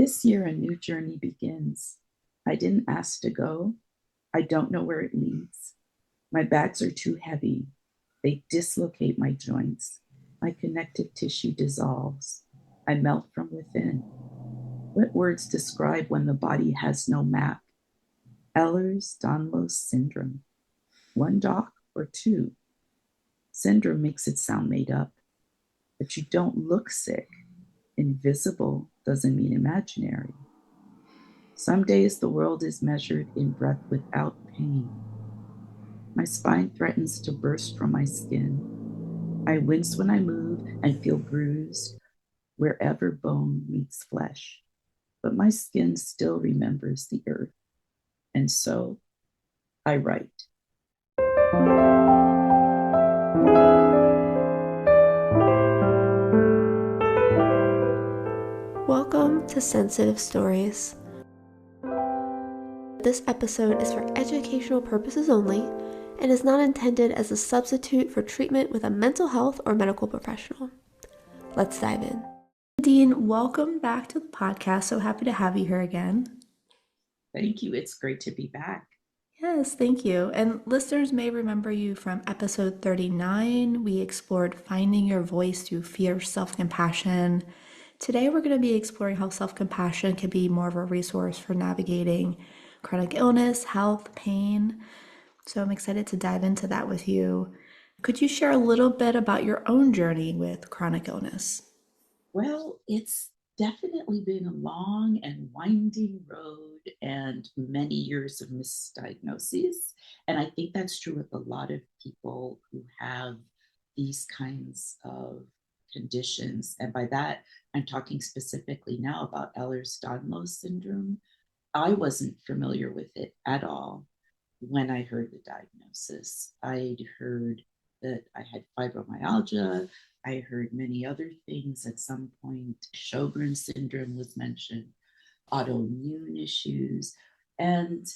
This year, a new journey begins. I didn't ask to go. I don't know where it leads. My bags are too heavy. They dislocate my joints. My connective tissue dissolves. I melt from within. What words describe when the body has no map? Ehlers-Danlos Syndrome. One doc or two? Syndrome makes it sound made up, but you don't look sick. Invisible doesn't mean imaginary. Some days the world is measured in breath without pain. My spine threatens to burst from my skin. I wince when I move and feel bruised wherever bone meets flesh. But my skin still remembers the earth. And so I write. Welcome to Sensitive Stories. This episode is for educational purposes only and is not intended as a substitute for treatment with a mental health or medical professional. Let's dive in. Nadine, welcome back to the podcast. So happy to have you here again. Thank you. It's great to be back. Yes, thank you. And listeners may remember you from episode 39. We explored finding your voice through fierce self-compassion. Today, we're going to be exploring how self-compassion can be more of a resource for navigating chronic illness, health, pain. So I'm excited to dive into that with you. Could you share a little bit about your own journey with chronic illness? Well, it's definitely been a long and winding road and many years of misdiagnoses. And I think that's true with a lot of people who have these kinds of conditions. And by that, I'm talking specifically now about Ehlers-Danlos Syndrome. I wasn't familiar with it at all when I heard the diagnosis. I'd heard that I had fibromyalgia. I heard many other things at some point. Sjogren's syndrome was mentioned, autoimmune issues. And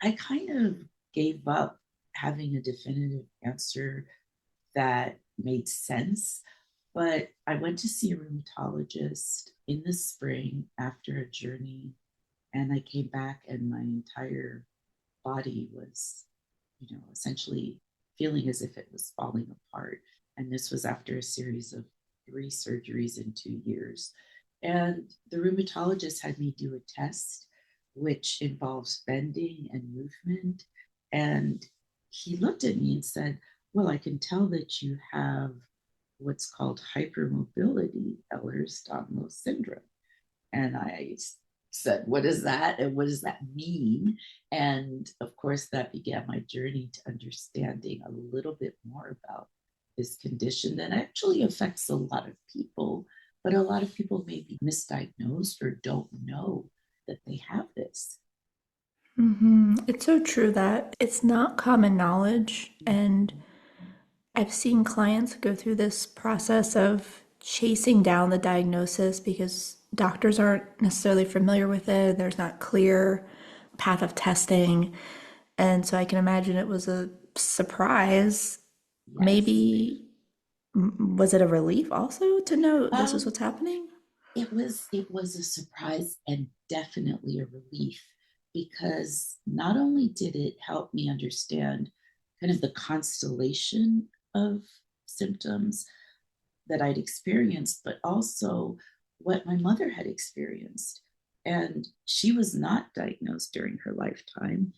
I kind of gave up having a definitive answer that made sense. But I went to see a rheumatologist in the spring after a journey, and I came back and my entire body was, essentially feeling as if it was falling apart. And this was after a series of 3 surgeries in 2 years. And the rheumatologist had me do a test, which involves bending and movement. And he looked at me and said, well, I can tell that you have what's called hypermobility Ehlers-Danlos syndrome. And I said, what is that? And what does that mean? And of course, that began my journey to understanding a little bit more about this condition that actually affects a lot of people, but a lot of people may be misdiagnosed or don't know that they have this. It's so true that it's not common knowledge. And I've seen clients go through this process of chasing down the diagnosis because doctors aren't necessarily familiar with it. There's not clear path of testing. And so I can imagine it was a surprise. Yes. Maybe, was it a relief also to know this is what's happening? It was a surprise and definitely a relief, because not only did it help me understand kind of the constellation of symptoms that I'd experienced, but also what my mother had experienced. And she was not diagnosed during her lifetime.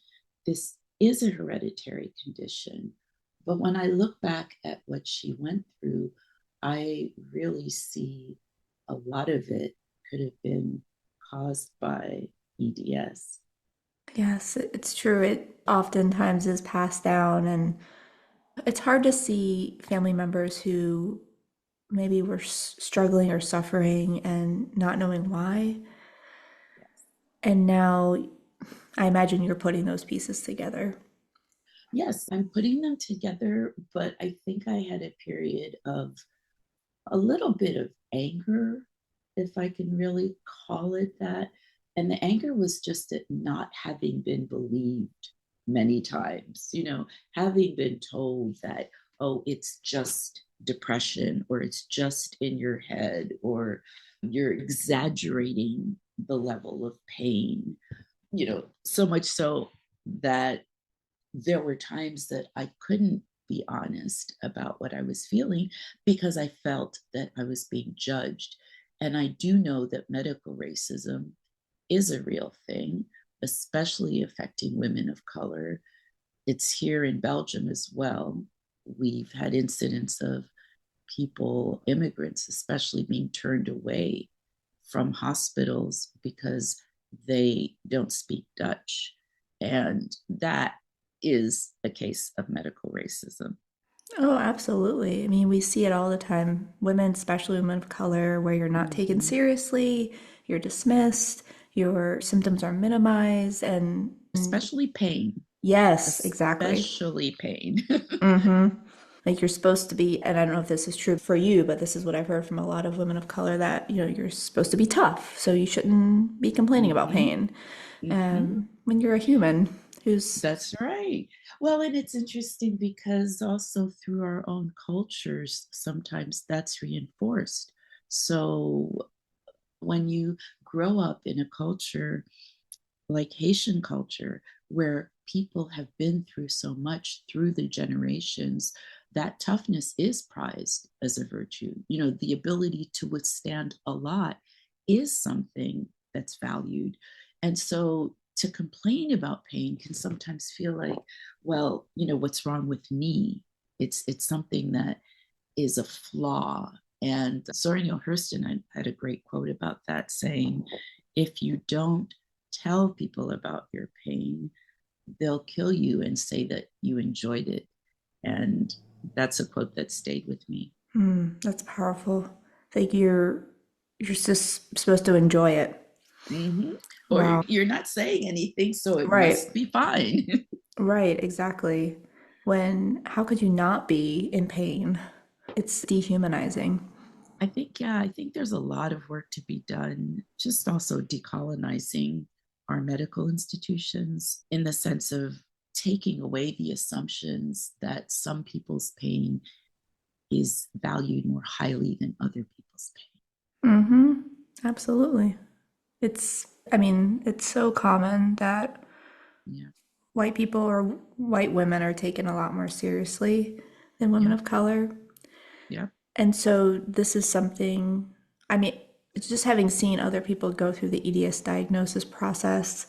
This is a hereditary condition. But when I look back at what she went through, I really see a lot of it could have been caused by EDS. Yes, it's true. It oftentimes is passed down, and it's hard to see family members who maybe were struggling or suffering and not knowing why. Yes. And now I imagine you're putting those pieces together. Yes, I'm putting them together, but I think I had a period of a little bit of anger, if I can really call it that. And the anger was just at not having been believed many times, having been told that, oh, it's just depression, or it's just in your head, or you're exaggerating the level of pain, so much so that there were times that I couldn't be honest about what I was feeling because I felt that I was being judged. And I do know that medical racism is a real thing, especially affecting women of color. It's here in Belgium as well. We've had incidents of people, immigrants especially, being turned away from hospitals because they don't speak Dutch. And that is a case of medical racism. Oh, absolutely. I mean, we see it all the time. Women, especially women of color, where you're not taken Mm-hmm. seriously, you're dismissed, your symptoms are minimized, and Especially pain. yes, exactly. Especially pain. Mm-hmm. Like you're supposed to be, and I don't know if this is true for you, but this is what I've heard from a lot of women of color that, you're supposed to be tough, so you shouldn't be complaining about Mm-hmm. pain. Mm-hmm. When you're a human who's, That's right. Well, and it's interesting because also through our own cultures, sometimes that's reinforced. So when you grow up in a culture like Haitian culture, where people have been through so much through the generations, that toughness is prized as a virtue. The ability to withstand a lot is something that's valued. And so to complain about pain can sometimes feel like, well, what's wrong with me? It's something that is a flaw. And Zora Hurston had a great quote about that, saying, if you don't tell people about your pain, they'll kill you and say that you enjoyed it. And that's a quote that stayed with me. that's powerful. Like you're just supposed to enjoy it. Mm-hmm. Or Wow. you're not saying anything, so it Right. must be fine. Right, exactly. How could you not be in pain? It's dehumanizing. I think there's a lot of work to be done, just also decolonizing our medical institutions in the sense of taking away the assumptions that some people's pain is valued more highly than other people's Mm-hmm. Absolutely. I mean, it's so common that pain. Yeah, white people or white women are taken a lot more seriously than women yeah, of color. yeah, And so this is something, I mean, it's just having seen other people go through the EDS diagnosis process,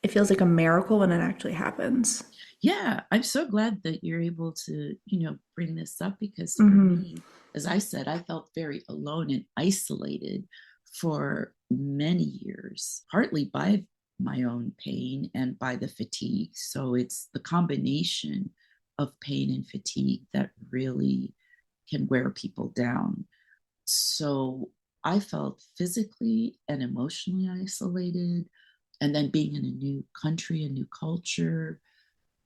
it feels like a miracle when it actually happens. yeah. I'm so glad that you're able to, bring this up because for Mm-hmm. me, as I said, I felt very alone and isolated for many years, partly by my own pain and by the fatigue. So it's the combination of pain and fatigue that really can wear people down. So I felt physically and emotionally isolated. And then being in a new country, a new culture,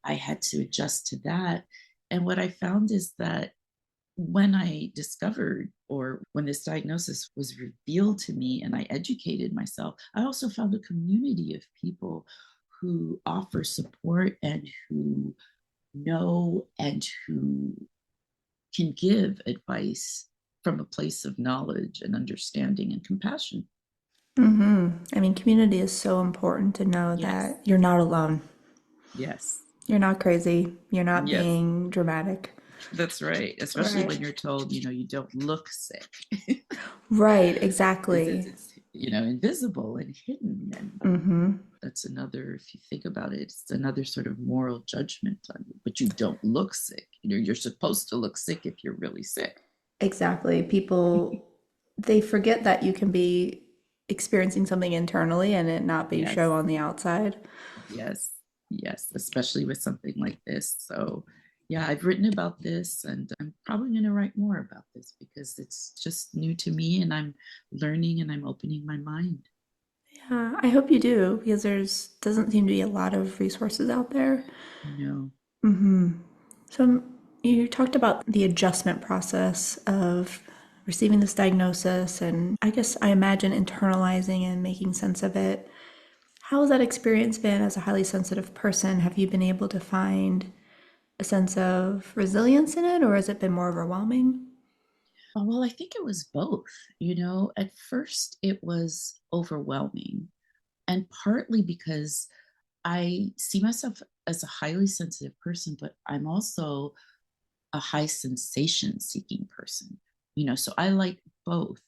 I had to adjust to that. And what I found is that when I discovered or when this diagnosis was revealed to me and I educated myself, I also found a community of people who offer support and who know and who can give advice from a place of knowledge and understanding and compassion. Mm-hmm. I mean, community is so important to know Yes. that you're not alone. Yes. You're not crazy. You're not Yes. being dramatic. That's right. Especially Right. when you're told, you don't look sick. Right, Because exactly. it's invisible and hidden. And Mm-hmm. that's another, if you think about it, it's another sort of moral judgment on you. But you don't look sick. You're supposed to look sick if you're really sick. Exactly. People, they forget that you can be experiencing something internally and it not be show Yes. on the outside. Yes, yes, especially with something like this. So, yeah, I've written about this and I'm probably going to write more about this because it's just new to me and I'm learning and I'm opening my mind. Yeah, I hope you do because there's doesn't seem to be a lot of resources out there. You know, Mm-hmm. So you talked about the adjustment process of receiving this diagnosis, and I guess I imagine internalizing and making sense of it. How has that experience been as a highly sensitive person? Have you been able to find a sense of resilience in it, or has it been more overwhelming? Oh, well, I think it was both. At first it was overwhelming, and partly because I see myself as a highly sensitive person, but I'm also a high sensation seeking person. So I like both.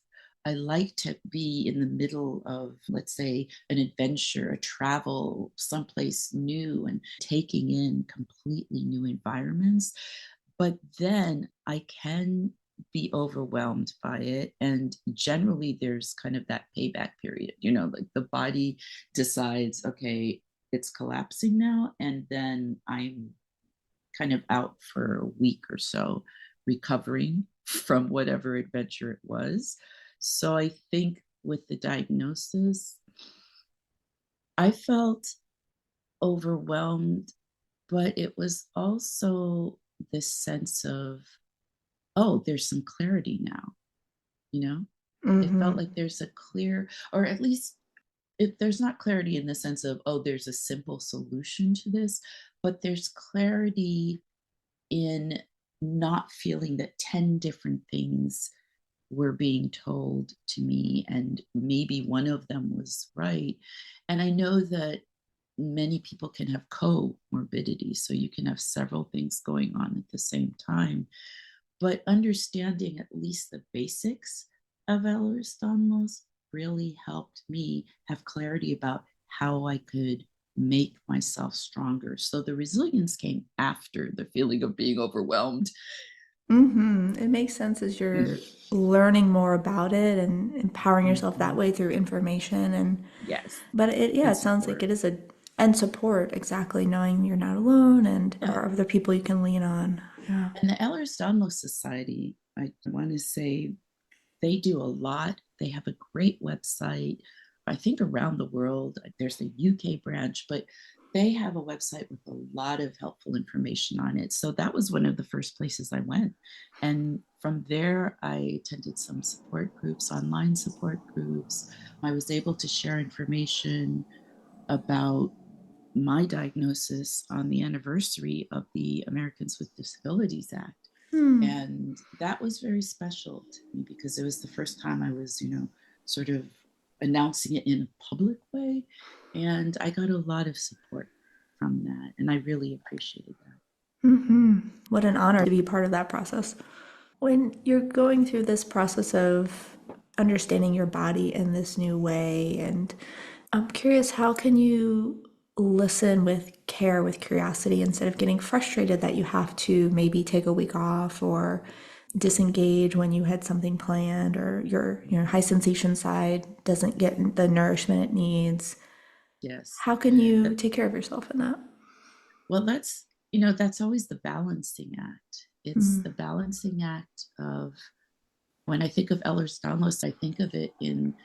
I like to be in the middle of, let's say, an adventure, a travel, someplace new, and taking in completely new environments. But then I can be overwhelmed by it. And generally, there's kind of that payback period, like the body decides, okay, it's collapsing now. And then I'm kind of out for a week or so recovering from whatever adventure it was. So I think with the diagnosis, I felt overwhelmed, but it was also this sense of, oh, there's some clarity now, you know? It felt Mm-hmm. like there's a clear, or at least if there's not clarity in the sense of, oh, there's a simple solution to this, but there's clarity in not feeling that 10 different things were being told to me and maybe one of them was right. And I know that many people can have comorbidity, so you can have several things going on at the same time. But understanding at least the basics of Ehlers-Danlos really helped me have clarity about how I could make myself stronger. So the resilience came after the feeling of being overwhelmed. Mm-hmm. It makes sense as you're learning more about it and empowering yourself that Mhm. way through information. And Yes, but yeah, and it sounds like support. it is and support, exactly, knowing you're not alone and there Yeah. are other people you can lean on. Yeah. And the Ehlers-Danlos Society, I want to say, they do a lot. They have a great website, I think around the world. There's a UK branch, but they have a website with a lot of helpful information on it. So that was one of the first places I went. And from there, I attended some support groups, online support groups. I was able to share information about my diagnosis on the anniversary of the Americans with Disabilities Act. Hmm. And that was very special to me because it was the first time I was, sort of announcing it in a public way. And I got a lot of support from that. And I really appreciated that. Mm-hmm. What an honor to be part of that process. When you're going through this process of understanding your body in this new way, and I'm curious, how can you listen with care, with curiosity, instead of getting frustrated that you have to maybe take a week off or disengage when you had something planned, or your high sensation side doesn't get the nourishment it needs? Yes. How can you take care of yourself in that? Well, that's always the balancing act. It's Mm. the balancing act of, when I think of Ehlers-Danlos, I think of it in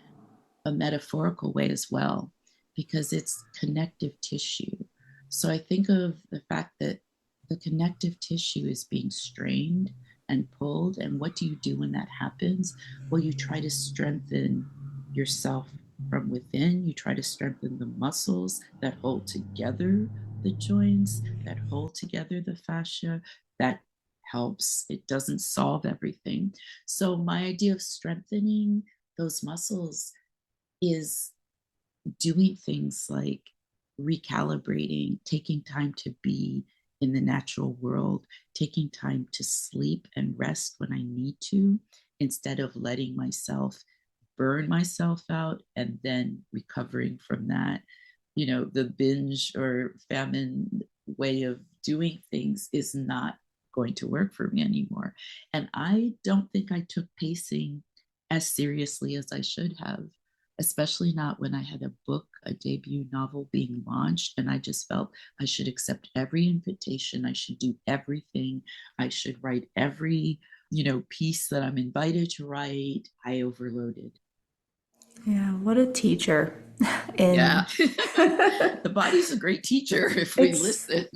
a metaphorical way as well, because it's connective tissue. So I think of the fact that the connective tissue is being strained and pulled. And what do you do when that happens? Well, you try to strengthen yourself from within. You try to strengthen the muscles that hold together the joints, that hold together the fascia. That helps. It doesn't solve everything. So, my idea of strengthening those muscles is doing things like recalibrating, taking time to be in the natural world, taking time to sleep and rest when I need to, instead of letting myself burn myself out and then recovering from that. The binge or famine way of doing things is not going to work for me anymore. And I don't think I took pacing as seriously as I should have, especially not when I had a book, a debut novel being launched, and I just felt I should accept every invitation. I should do everything. I should write every, piece that I'm invited to write. I overloaded. Yeah, what a teacher. Yeah. And The body's a great teacher if we it's listen.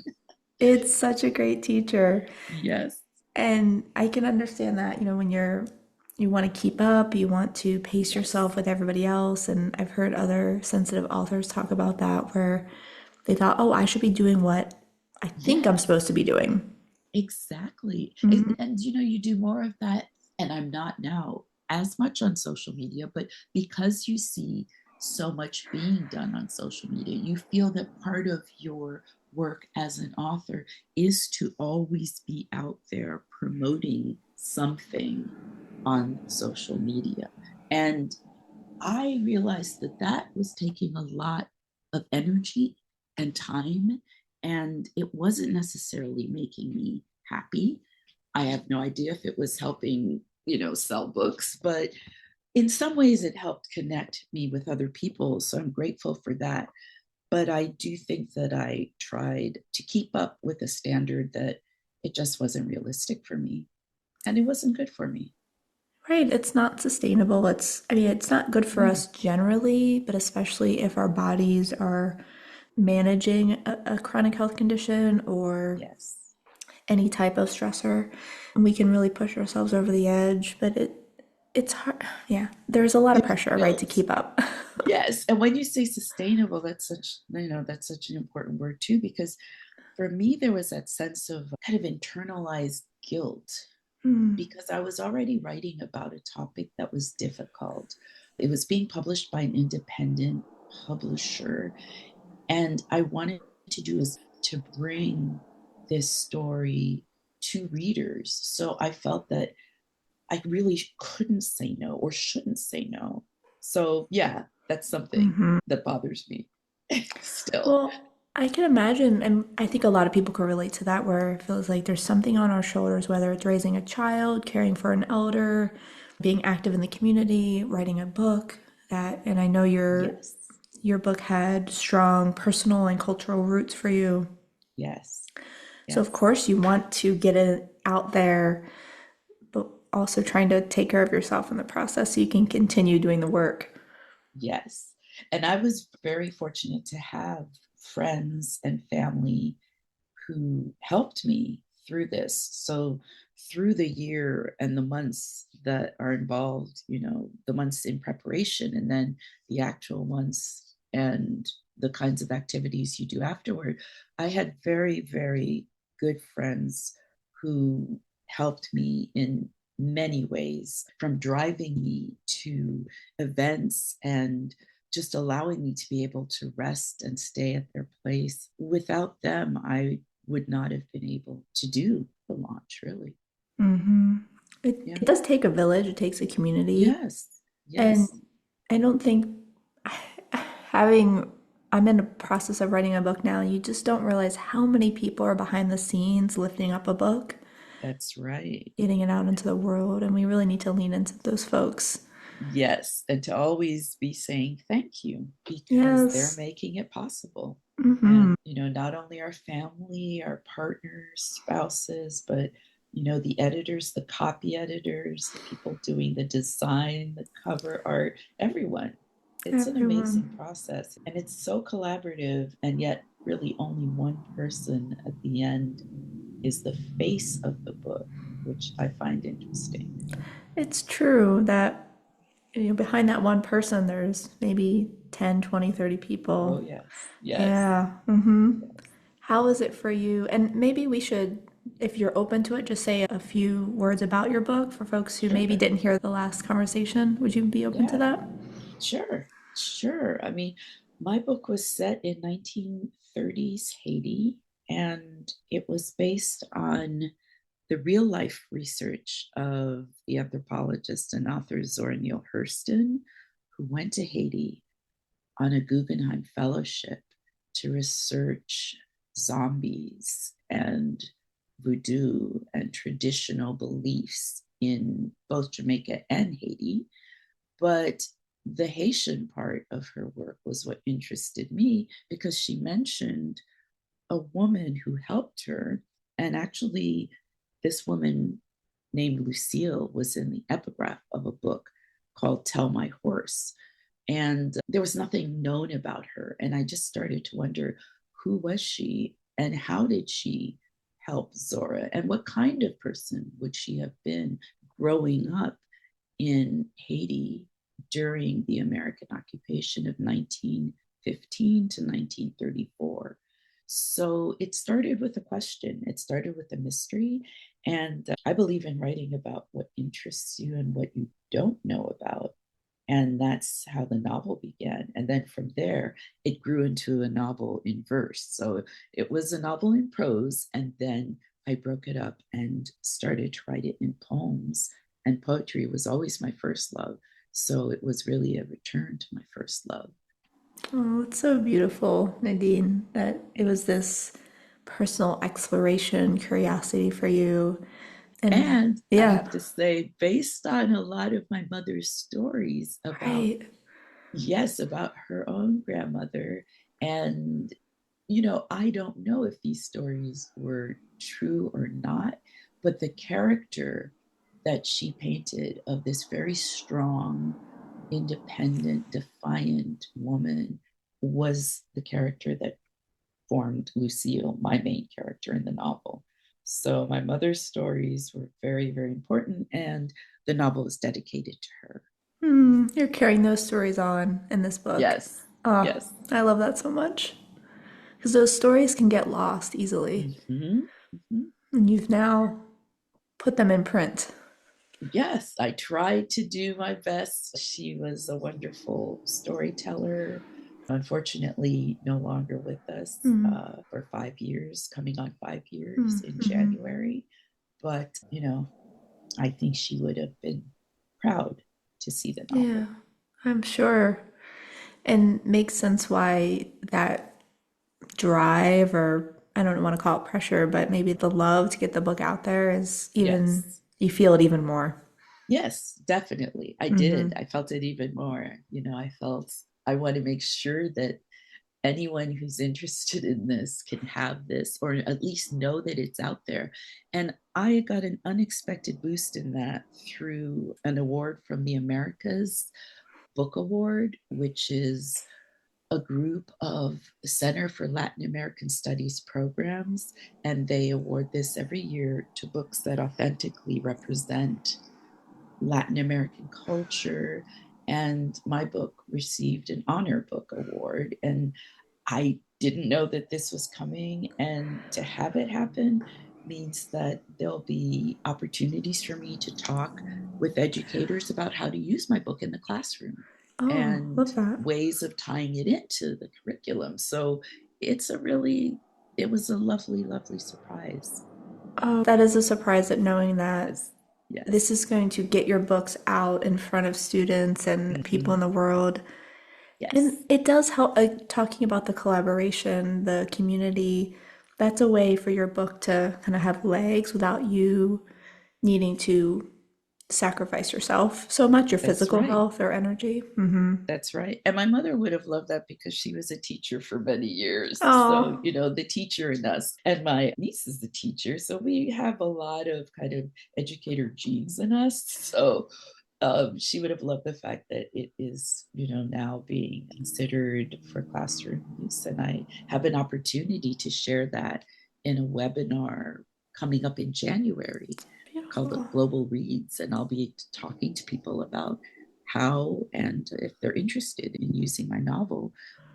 it's such a great teacher. Yes. And I can understand that, when you want to keep up, you want to pace Yes. yourself with everybody else. And I've heard other sensitive authors talk about that where they thought, oh, I should be doing what I think I'm Yes. supposed to be doing. Exactly. And, Hmm. and you do more of that And I'm not now as much on social media, but because you see so much being done on social media, you feel that part of your work as an author is to always be out there promoting something on social media. And I realized that that was taking a lot of energy and time, and it wasn't necessarily making me happy. I have no idea if it was helping, sell books, but in some ways it helped connect me with other people. So I'm grateful for that. But I do think that I tried to keep up with a standard that it just wasn't realistic for me and it wasn't good for me. Right, it's not sustainable. I mean, it's not good for No. us generally, but especially if our bodies are managing a chronic health condition or Yes. any type of stressor. And we can really push ourselves over the edge, but it's hard. Yeah, there's a lot of It's pressure, right, to guilt. keep up. Yes. And when you say sustainable, that's such an important word too, because for me, there was that sense of kind of internalized guilt Hmm. because I was already writing about a topic that was difficult. It was being published by an independent publisher. And I wanted to do is to bring this story to readers. So I felt that I really couldn't say no or shouldn't say no. So yeah, that's something Hmm. that bothers me still. Well, I can imagine, and I think a lot of people can relate to that, where it feels like there's something on our shoulders, whether it's raising a child, caring for an elder, being active in the community, writing a book. And I know Yes. your book had strong personal and cultural roots for you. Yes. So of Yes. course you want to get it out there, but also trying to take care of yourself in the process so you can continue doing the work. Yes. And I was very fortunate to have friends and family who helped me through this. So, through the year and the months that are involved, the months in preparation and then the actual months and the kinds of activities you do afterward, I had very, very good friends who helped me in many ways, from driving me to events and just allowing me to be able to rest and stay at their place. Without them, I would not have been able to do the launch, really. Hmm. Yeah. It does take a village, it takes a community. Yes. And Yes. I don't think having, I'm in the process of writing a book now, you just don't realize how many people are behind the scenes lifting up a book, That's right. getting it out into the world. And we really need to lean into those folks. Yes. And to always be saying thank you because they're Yes. making it possible. Hmm. And, not only our family, our partners, spouses, but, the editors, the copy editors, the people doing the design, the cover art, everyone. It's an amazing Everyone. process. And it's so collaborative. And yet, really, only one person at the end is the face of the book, which I find interesting. It's true that behind that one person, there's maybe 10, 20, 30 Oh, people. yes. Yes. Yeah. Hmm. Yes. How is it for you? And maybe we should, if you're open to it, just say a few words about your book for folks who maybe Sure. didn't hear the last conversation. Would you be open to Yeah. that? Sure, sure. I mean, my book was set in 1930s Haiti, and it was based on the real life research of the anthropologist and author Zora Neale Hurston, who went to Haiti on a Guggenheim Fellowship to research zombies and voodoo and traditional beliefs in both Jamaica and Haiti. But the Haitian part of her work was what interested me because she mentioned a woman who helped her. And actually, this woman named Lucille was in the epigraph of a book called Tell My Horse. And there was nothing known about her. And I just started to wonder, who was she and how did she help Zora? And what kind of person would she have been growing up in Haiti during the American occupation of 1915 to 1934? So it started with a question, it started with a mystery. And I believe in writing about what interests you and what you don't know about. And that's how the novel began. And then from there, it grew into a novel in verse. So it was a novel in prose. And then I broke it up and started to write it in poems. And poetry was always my first love. So it was really a return to my first love. Oh, it's so beautiful, Nadine, that it was this personal exploration, curiosity for you. And And I yeah, have to say, based on a lot of my mother's stories about, right. yes, about her own grandmother. And, you know, I don't know if these stories were true or not, but the character that she painted of this very strong, independent, defiant woman was the character that formed Lucille, my main character in the novel. So my mother's stories were very, very important, and the novel is dedicated to her. You're carrying those stories on in this book. Yes, Oh, yes. I love that so much. Because those stories can get lost easily. Mm-hmm. Mm-hmm. And you've now put them in print. Yes, I tried to do my best. She was a wonderful storyteller. Unfortunately, no longer with us Mm, for 5 years, coming on 5 years in mm-hmm. January. But, you know, I think she would have been proud to see the Yeah, novel. I'm sure. And makes sense why that drive, or I don't want to call it pressure, but maybe the love to get the book out there is even, Yes. you feel it even more. Yes, definitely. I Mm-hmm. did. I felt it even more. You know, I felt I want to make sure that anyone who's interested in this can have this or at least know that it's out there. And I got an unexpected boost in that through an award from the Americas Book Award, which is a group of the Center for Latin American Studies programs, and they award this every year to books that authentically represent Latin American culture. And my book received an honor book award. And I didn't know that this was coming. And to have it happen means that there'll be opportunities for me to talk with educators about how to use my book in the classroom Oh, and love that. ways of tying it into the curriculum. So it's a really, it was a lovely, lovely surprise. Oh, that is a surprise, that knowing that Yes, this yes. is going to get your books out in front of students and people in Mm-hmm. the world. And Yes, it does help, talking about the collaboration, the community. That's a way for your book to kind of have legs without you needing to sacrifice yourself so much, your that's physical right. health or energy. Mm-hmm. That's right. And my mother would have loved that because she was a teacher for many years. So, Oh, you know, the teacher in us, and my niece is the teacher. So we have a lot of kind of educator genes in us. So she would have loved the fact that it is, you know, now being considered for classroom use. And I have an opportunity to share that in a webinar coming up in January called beautiful. Global Reads. And I'll be talking to people about how and if they're interested in using my novel,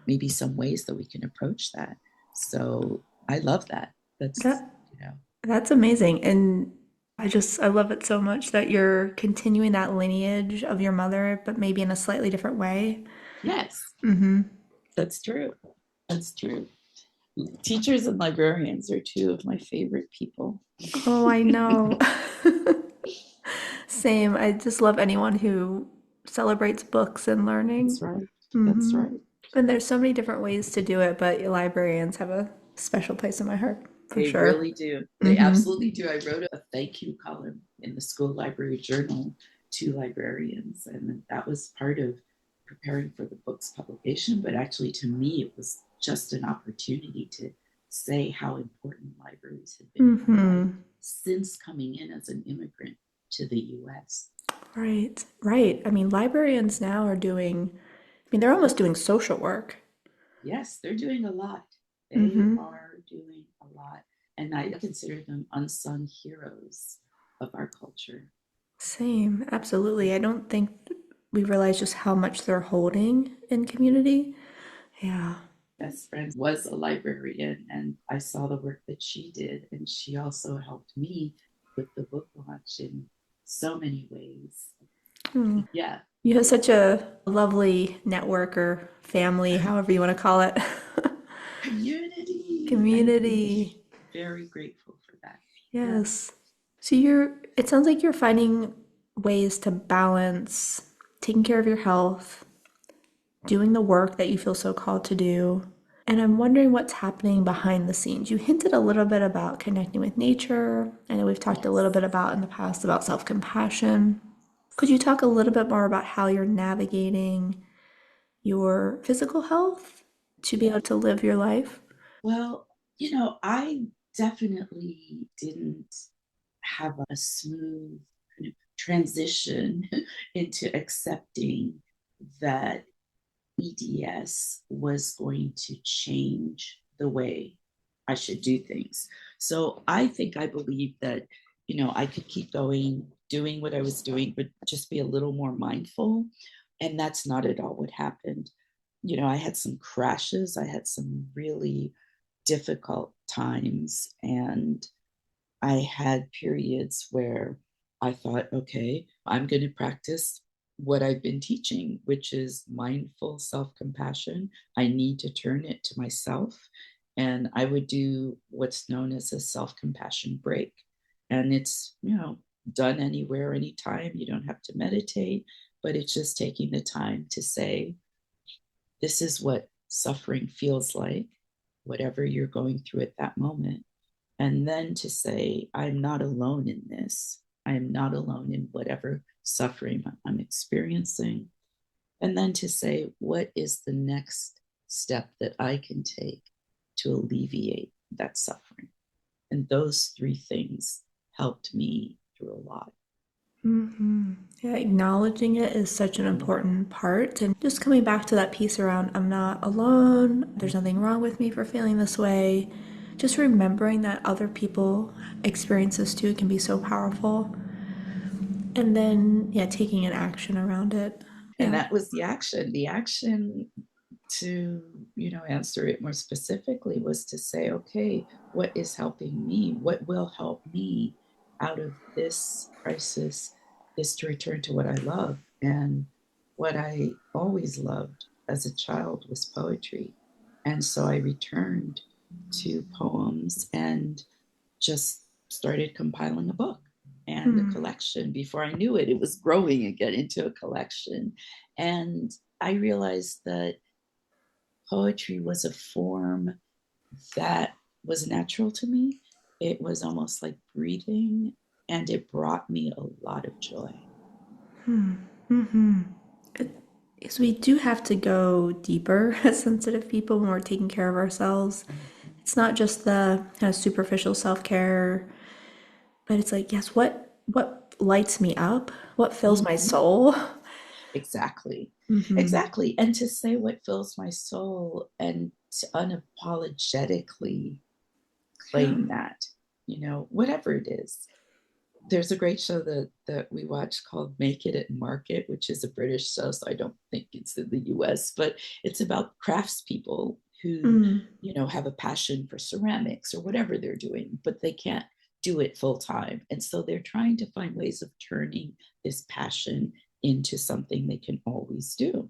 maybe some ways that we can approach that. So I love that. That's, That you know, that's amazing. And I love it so much that you're continuing that lineage of your mother, but maybe in a slightly different way. yes, Mm-hmm. that's true. That's true. Teachers and librarians are two of my favorite people. Oh, I know. Same. I just love anyone who celebrates books and learning. That's right. That's Hmm. right. And there's so many different ways to do it, but librarians have a special place in my heart for They sure. really do. They Hmm. absolutely do. I wrote a thank you column in the school library journal to librarians, and that was part of preparing for the book's publication. But actually, to me, it was just an opportunity to say how important libraries have been in my life Hmm. since coming in as an immigrant to the US. Right. Right. I mean, librarians now are doing, I mean, they're almost doing social work. Yes, they're doing a lot. They Hmm. are doing a lot. And I consider them unsung heroes of our culture. Same. Absolutely. I don't think we realize just how much they're holding in community. Yeah. best friend was a librarian, and I saw the work that she did, and she also helped me with the book launch in so many ways. Hmm. Yeah. You have such a lovely network or family, however you want to call it. Community. I'm Community. very grateful for that. Yeah. Yes. So it sounds like you're finding ways to balance taking care of your health, doing the work that you feel so called to do. And I'm wondering what's happening behind the scenes. You hinted a little bit about connecting with nature. I know we've talked a little Yes. bit about in the past about self-compassion. Could you talk a little bit more about how you're navigating your physical health to be able to live your life? Well, I definitely didn't have a smooth kind of transition into accepting that EDS was going to change the way I should do things. So I believe that, I could keep going, doing what I was doing, but just be a little more mindful. And that's not at all what happened. I had some crashes, I had some really difficult times, and I had periods where I thought, okay, I'm going to practice what I've been teaching, which is mindful self compassion. I need to turn it to myself. And I would do what's known as a self compassion break. And it's, done anywhere, anytime. You don't have to meditate, but it's just taking the time to say, this is what suffering feels like, whatever you're going through at that moment. And then to say, I'm not alone in this. I am not alone in whatever suffering I'm experiencing. And then to say, what is the next step that I can take to alleviate that suffering? And those three things helped me through a lot. Mm-hmm. Yeah, acknowledging it is such an important part. And just coming back to that piece around I'm not alone, there's nothing wrong with me for feeling this way. Just remembering that other people experience this too can be so powerful. And then, yeah, taking an action around it. And Yeah. that was the action. The action to, answer it more specifically was to say, okay, what is helping me? What will help me out of this crisis is to return to what I love. And what I always loved as a child was poetry. And so I returned to poems and just started compiling a book and a Hmm. collection. Before I knew it, it was growing again into a collection. And I realized that poetry was a form that was natural to me. It was almost like breathing, and it brought me a lot of joy. Hmm. Mm-hmm. So we do have to go deeper as sensitive people when we're taking care of ourselves. It's not just the kind of superficial self-care, but it's like, yes, what lights me up? What fills my Mm-hmm. soul? Exactly. Mm-hmm. Exactly. And to say what fills my soul and to unapologetically Yeah. claim that, whatever it is. There's a great show that we watch called Make It at Market, which is a British show, so I don't think it's in the US, but it's about craftspeople who, Mm. have a passion for ceramics or whatever they're doing, but they can't do it full time. And so they're trying to find ways of turning this passion into something they can always do.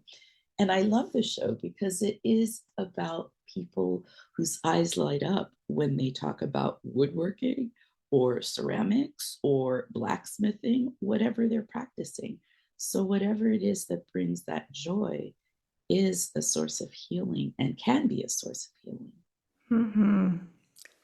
And I love the show because it is about people whose eyes light up when they talk about woodworking or ceramics or blacksmithing, whatever they're practicing. So, whatever it is that brings that joy is a source of healing and can be a source of healing. Mm-hmm.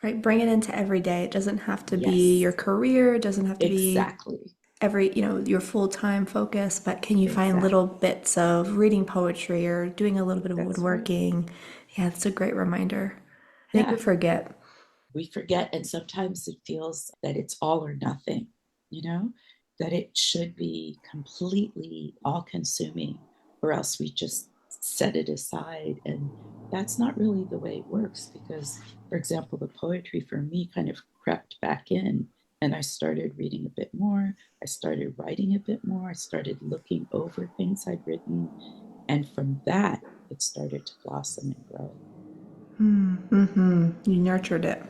Right. Bring it into every day. It doesn't have to be Yes, your career. It doesn't have to be exactly. your full-time focus, but can you find little Exactly. bits of reading poetry or doing a little bit of That's right. woodworking? Yeah, it's a great reminder. I think we Yeah. forget. We forget, and sometimes it feels that it's all or nothing, you know, that it should be completely all consuming, or else we just set it aside. And that's not really the way it works because, for example, the poetry for me kind of crept back in, and I started reading a bit more. I started writing a bit more. I started looking over things I'd written. And from that, it started to blossom and grow. Mm-hmm. You nurtured it.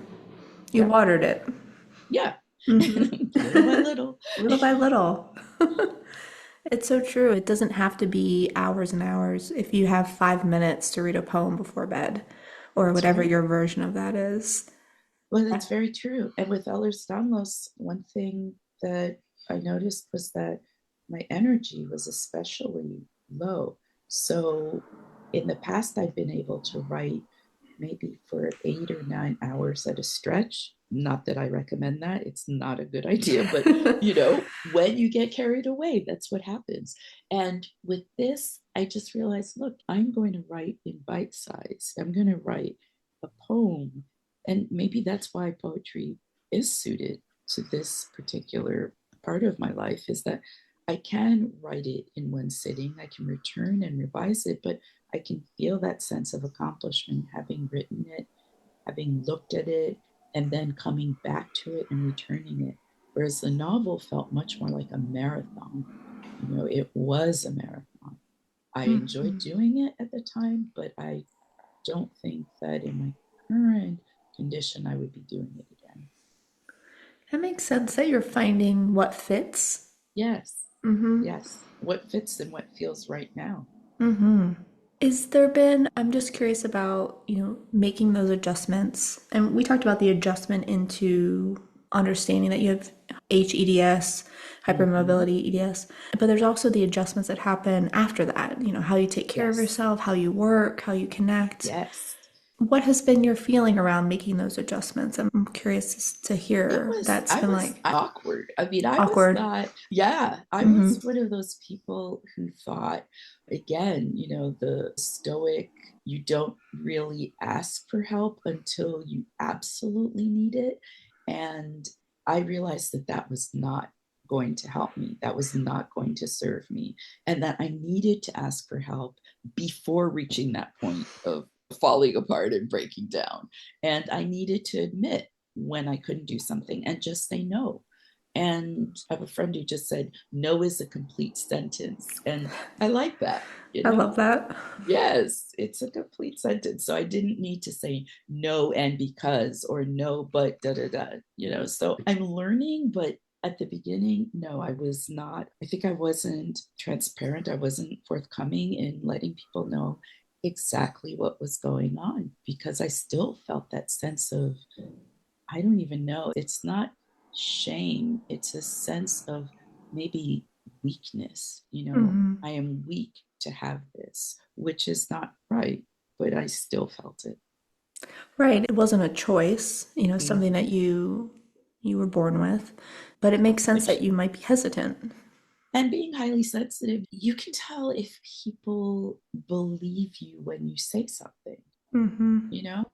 You Yeah. watered it. Yeah. Mm-hmm. Little by little. Little by little. It's so true. It doesn't have to be hours and hours if you have 5 minutes to read a poem before bed or That's whatever right. your version of that is. Well, that's very true. And with Ehlers-Danlos, one thing that I noticed was that my energy was especially low. So in the past, I've been able to write maybe for 8 or 9 hours at a stretch. Not that I recommend that. It's not a good idea, but when you get carried away, that's what happens. And with this, I just realized, look, I'm going to write in bite size. I'm going to write a poem, and maybe that's why poetry is suited to this particular part of my life, is that I can write it in one sitting. I can return and revise it, but I can feel that sense of accomplishment having written it, having looked at it, and then coming back to it and returning it. Whereas the novel felt much more like a marathon. It was a marathon. I enjoyed doing it at the time, but I don't think that in my current condition I would be doing it again. That makes sense that you're finding what fits. Yes. Mm-hmm. Yes. What fits and what feels right now. Mm-hmm. Is there been, I'm just curious about, making those adjustments. And we talked about the adjustment into understanding that you have HEDS, Mm-hmm. hypermobility EDS, but there's also the adjustments that happen after that, how you take care of Yes. yourself, how you work, how you connect. Yes. What has been your feeling around making those adjustments? I'm curious to It hear was, that's I been was like awkward. I mean, I was awkward. not, yeah, I Mm-hmm. was one of those people who thought, again, the stoic, you don't really ask for help until you absolutely need it. And I realized that that was not going to help me. That was not going to serve me. And that I needed to ask for help before reaching that point of falling apart and breaking down. And I needed to admit when I couldn't do something and just say no. And I have a friend who just said, no is a complete sentence. And I like that, I love that. Yes, it's a complete sentence. So I didn't need to say no and because or no, but da da da, So I'm learning, but at the beginning, no, I was not. I think I wasn't transparent. I wasn't forthcoming in letting people know exactly what was going on because I still felt that sense of, I don't even know. It's not shame, it's a sense of maybe weakness. Mm-hmm. I am weak to have this, which is not right, but I still felt it. Right. It wasn't a choice, something that Mm-hmm. you were born with, but it makes sense that Which, you might be hesitant. and being highly sensitive, you can tell if people believe you when you say something. Mm-hmm.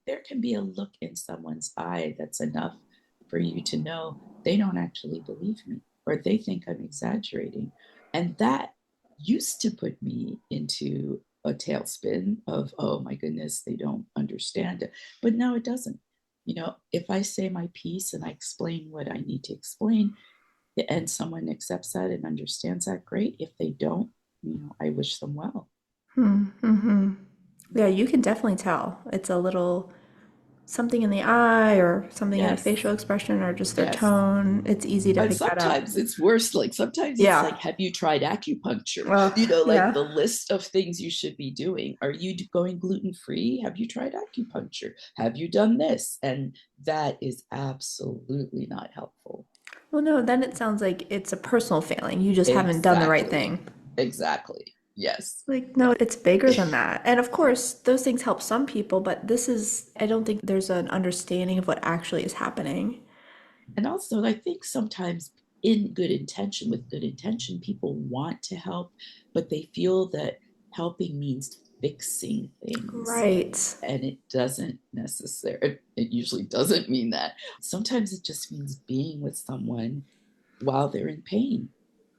There can be a look in someone's eye that's enough for you to know they don't actually believe me or they think I'm exaggerating. And that used to put me into a tailspin of, oh my goodness, they don't understand it. But now it doesn't. If I say my piece and I explain what I need to explain and someone accepts that and understands that, great. If they don't, I wish them well. Mm-hmm. Yeah, you can definitely tell. It's a little something in the eye or something in a Yes, facial expression or just their yes. tone. It's easy to And pick that up. sometimes it's worse. Like sometimes it's Yeah. like, have you tried acupuncture? Well, Like yeah. the list of things you should be doing. Are you going gluten free? Have you tried acupuncture? Have you done this? And that is absolutely not helpful. Well, no, then it sounds like it's a personal failing. You just haven't done the right Exactly. thing. Exactly. Yes. Like, no, it's bigger than that. And of course, those things help some people, but this is, I don't think there's an understanding of what actually is happening. And also, I think sometimes in good intention, with good intention, people want to help, but they feel that helping means fixing things. Right. And it doesn't necessarily, it usually doesn't mean that. Sometimes it just means being with someone while they're in pain,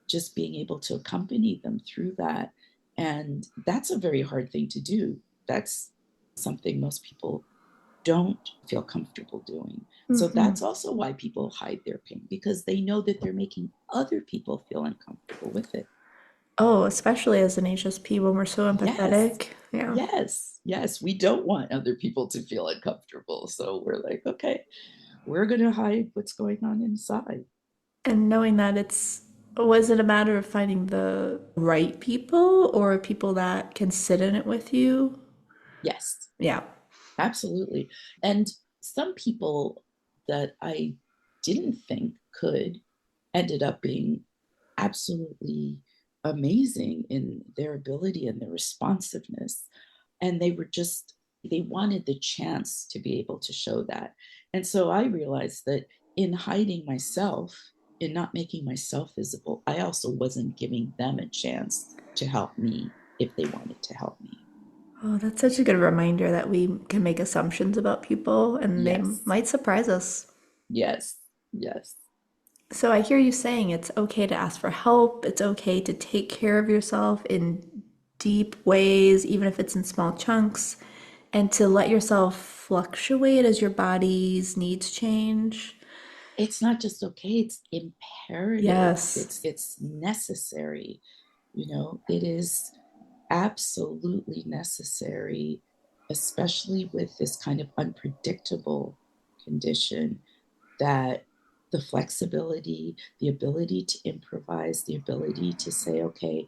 just being able to accompany them through that. And that's a very hard thing to do. That's something most people don't feel comfortable doing. So Mm-hmm. that's also why people hide their pain because they know that they're making other people feel uncomfortable with it. Oh, especially as an HSP when we're so Yes, empathetic. Yeah. yes, yes. We don't want other people to feel uncomfortable. So we're like, okay, we're going to hide what's going on inside. And knowing that was it a matter of finding the right people or people that can sit in it with you? Yes, Yeah. absolutely. And some people that I didn't think could ended up being absolutely amazing in their ability and their responsiveness. And they wanted the chance to be able to show that. And so I realized that in hiding myself, in not making myself visible, I also wasn't giving them a chance to help me if they wanted to help me. Oh, that's such a good reminder that we can make assumptions about people and they Yes, might surprise us. yes, yes, So I hear you saying it's okay to ask for help. It's okay to take care of yourself in deep ways, even if it's in small chunks, and to let yourself fluctuate as your body's needs change. it's not just okay, it's imperative. Yes. It's necessary. It is absolutely necessary, especially with this kind of unpredictable condition, that the flexibility, the ability to improvise, the ability to say, okay,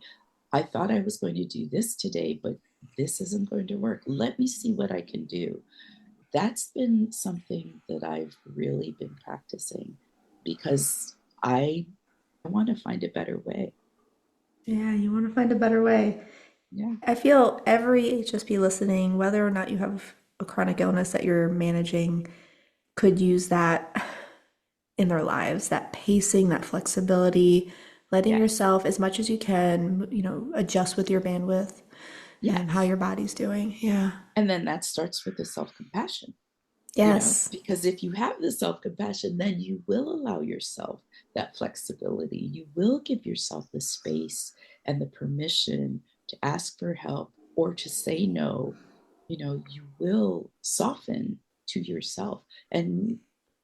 I thought I was going to do this today, but this isn't going to work. Let me see what I can do. That's been something that I've really been practicing because I want to find a better way. Yeah, you want to find a better way. Yeah. I feel every HSP listening, whether or not you have a chronic illness that you're managing, could use that in their lives, that pacing, that flexibility, letting Yes. yourself as much as you can, adjust with your bandwidth and how Yes. your body's doing. Yeah. And then that starts with the self compassion, Yes. because if you have the self compassion, then you will allow yourself that flexibility. You will give yourself the space and the permission to ask for help or to say no. You will soften to yourself. And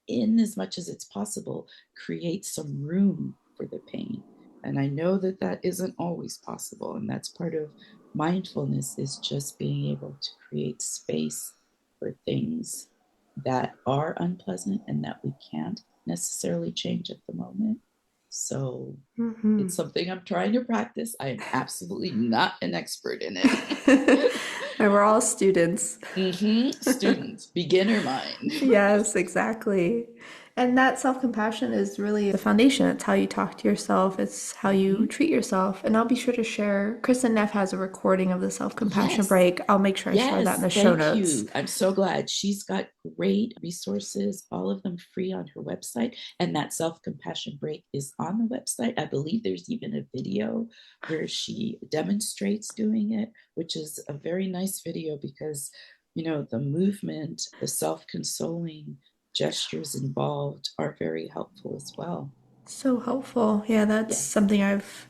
in as much as it's possible, create some room for the pain. And I know that that isn't always possible. And that's part of mindfulness, is just being able to create space for things that are unpleasant and that we can't necessarily change at the moment. So Mm-hmm. it's something I'm trying to practice. I am absolutely not an expert in it. And we're all students. Students, beginner mind. Yes, exactly. And that self compassion is really the foundation. It's how you talk to yourself, it's how you treat yourself. And I'll be sure to share. Kristen Neff has a recording of the self compassion Yes. break. I'll make sure I share that in Yes, the show thank notes. you. I'm so glad. She's got great resources, all of them free on her website. And that self compassion break is on the website. I believe there's even a video where she demonstrates doing it, which is a very nice video because, the movement, the self consoling gestures involved are very helpful as well. So helpful. Yeah, that's Yeah, something I've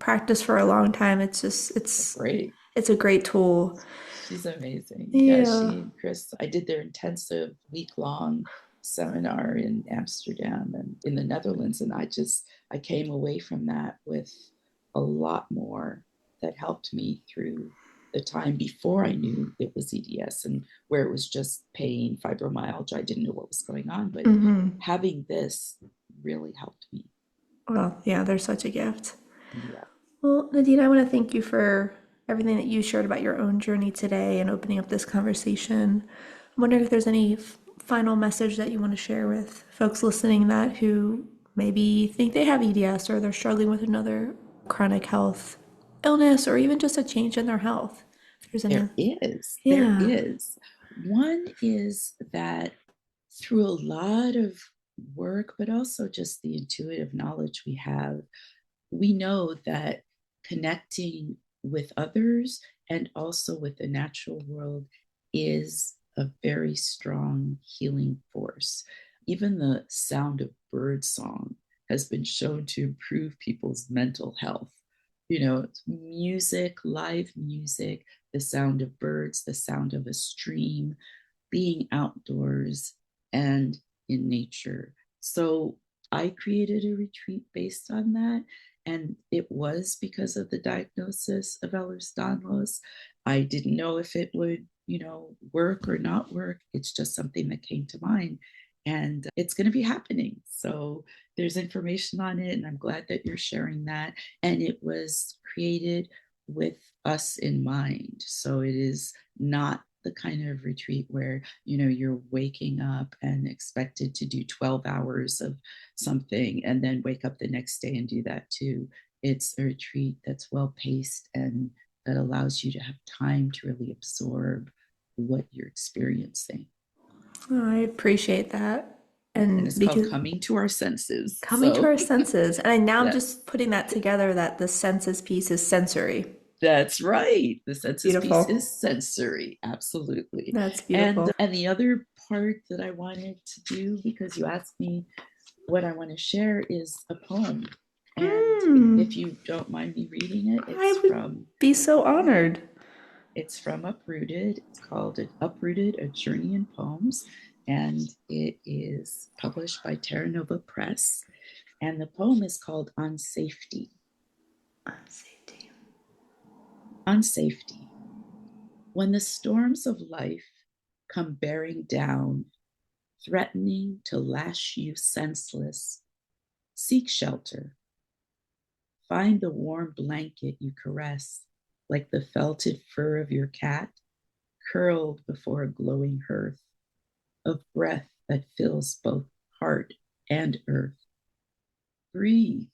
practiced for a long time. great. It's a great tool. She's amazing. Yeah, Yeah. she and Chris, I did their intensive week-long seminar in Amsterdam and in the Netherlands. And I came away from that with a lot more that helped me through the time before I knew it was EDS, and where it was just pain, fibromyalgia. I didn't know what was going on, but Mm-hmm. having this really helped me. Well, yeah, they're such a gift. Yeah. Well, Nadine, I want to thank you for everything that you shared about your own journey today and opening up this conversation. I'm wondering if there's any final message that you want to share with folks listening that who maybe think they have EDS or they're struggling with another chronic health illness or even just a change in their health. If there's any, There yeah. is. One is that through a lot of work, but also just the intuitive knowledge we have, we know that connecting with others and also with the natural world is a very strong healing force. Even the sound of bird song has been shown to improve people's mental health. Music, live music, the sound of birds, the sound of a stream, being outdoors and in nature. So I created a retreat based on that. And it was because of the diagnosis of Ehlers-Danlos. I didn't know if it would, work or not work. It's just something that came to mind. And it's going to be happening. So there's information on it, and I'm glad that you're sharing that. And it was created with us in mind. So it is not the kind of retreat where you're waking up and expected to do 12 hours of something and then wake up the next day and do that too. It's a retreat that's well paced and that allows you to have time to really absorb what you're experiencing. Oh, I appreciate that. And And it's called because Coming to Our Senses. coming to So our senses, and now I'm yes, just putting that together that the senses piece is sensory. that's right. The senses piece Beautiful. is sensory, absolutely. That's And beautiful. and the other part that I wanted to do, because you asked me what I want to share, is a poem. And if Hmm. you don't mind me reading it, I would be so honored. it's from Uprooted. It's called Uprooted, A Journey in Poems, and it is published by Terra Nova Press. And the poem is called On Safety. Safety. On safety. When the storms of life come bearing down, threatening to lash you senseless, seek shelter. Find the warm blanket you caress, like the felted fur of your cat, curled before a glowing hearth of breath that fills both heart and earth. Breathe.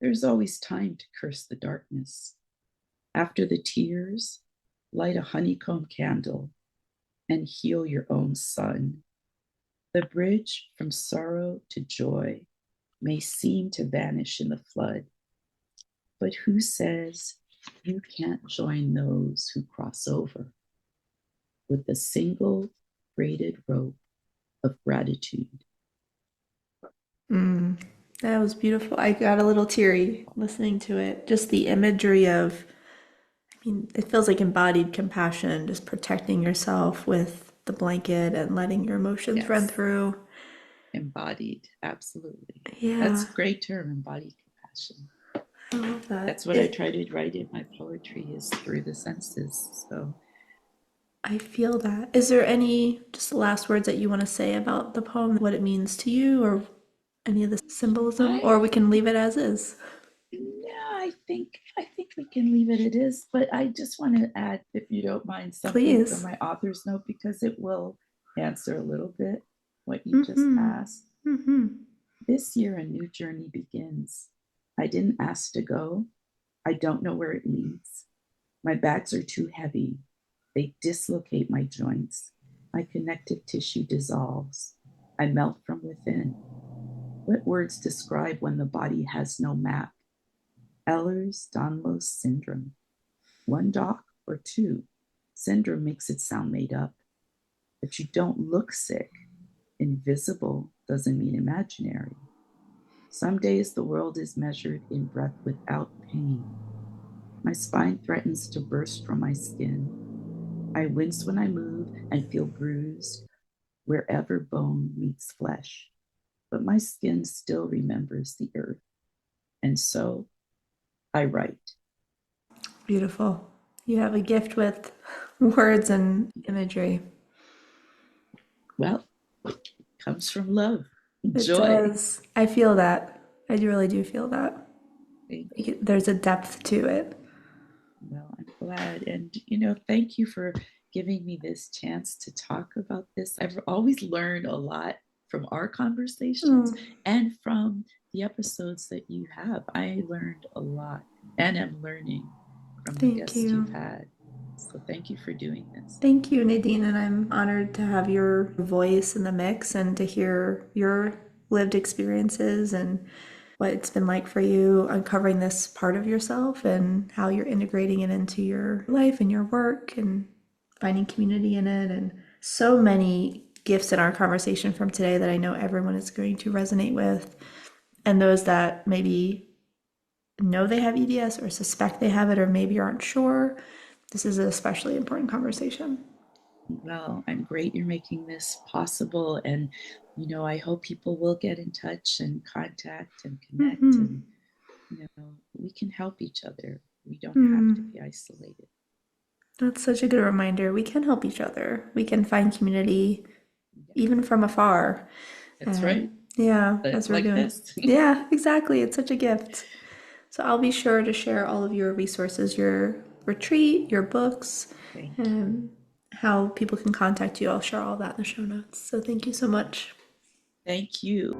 There's always time to curse the darkness. After the tears, light a honeycomb candle and heal your own sun. The bridge from sorrow to joy may seem to vanish in the flood, but who says you can't join those who cross over with the single braided rope of gratitude? Mm, that was beautiful. I got a little teary listening to it. Just the imagery of, I mean, it feels like embodied compassion, just protecting yourself with the blanket and letting your emotions run Yes, through. embodied, absolutely. Yeah, That's a great term, embodied compassion. I love that. That's what I try to write in my poetry, is through the senses. So I feel that. Is there any just last words that you want to say about the poem, what it means to you, or any of the symbolism, I or we can leave it as is? yeah, I think we can leave it it is, but I just want to add, if you don't mind, something from Please. my author's note, because it will answer a little bit what you just Mm-hmm. asked. Mm-hmm. This year a new journey begins. I didn't ask to go. I don't know where it leads. My bags are too heavy. They dislocate my joints. My connective tissue dissolves. I melt from within. What words describe when the body has no map? Ehlers-Danlos Syndrome. One doc or two? Syndrome makes it sound made up. But you don't look sick. Invisible doesn't mean imaginary. Some days the world is measured in breath without pain. My spine threatens to burst from my skin. I wince when I move and feel bruised wherever bone meets flesh. But my skin still remembers the earth. And so I write. Beautiful. You have a gift with words and imagery. Well, it comes from love, It joy. does. I feel that. I really do feel that. Thank you. There's a depth to it. Well, I'm glad. And, thank you for giving me this chance to talk about this. I've always learned a lot from our conversations Oh, and from the episodes that you have. I learned a lot and am learning from the thank guests you've you. had. So thank you for doing this. Thank you, Nadine, and I'm honored to have your voice in the mix and to hear your lived experiences and what it's been like for you uncovering this part of yourself and how you're integrating it into your life and your work and finding community in it. And so many gifts in our conversation from today that I know everyone is going to resonate with. And those that maybe know they have EDS or suspect they have it or maybe aren't sure, this is an especially important conversation. Well, I'm great you're making this possible. And, I hope people will get in touch and contact and connect Mm-hmm. and we can help each other. We don't have to Hmm. be isolated. That's such a good reminder. We can help each other. We can find community Yeah, even from afar. that's right. Yeah, as we're Like doing. this. Yeah, exactly. It's such a gift. So I'll be sure to share all of your resources, your retreat, your books, Thank you. and how people can contact you. I'll share all that in the show notes. So thank you so much. Thank you.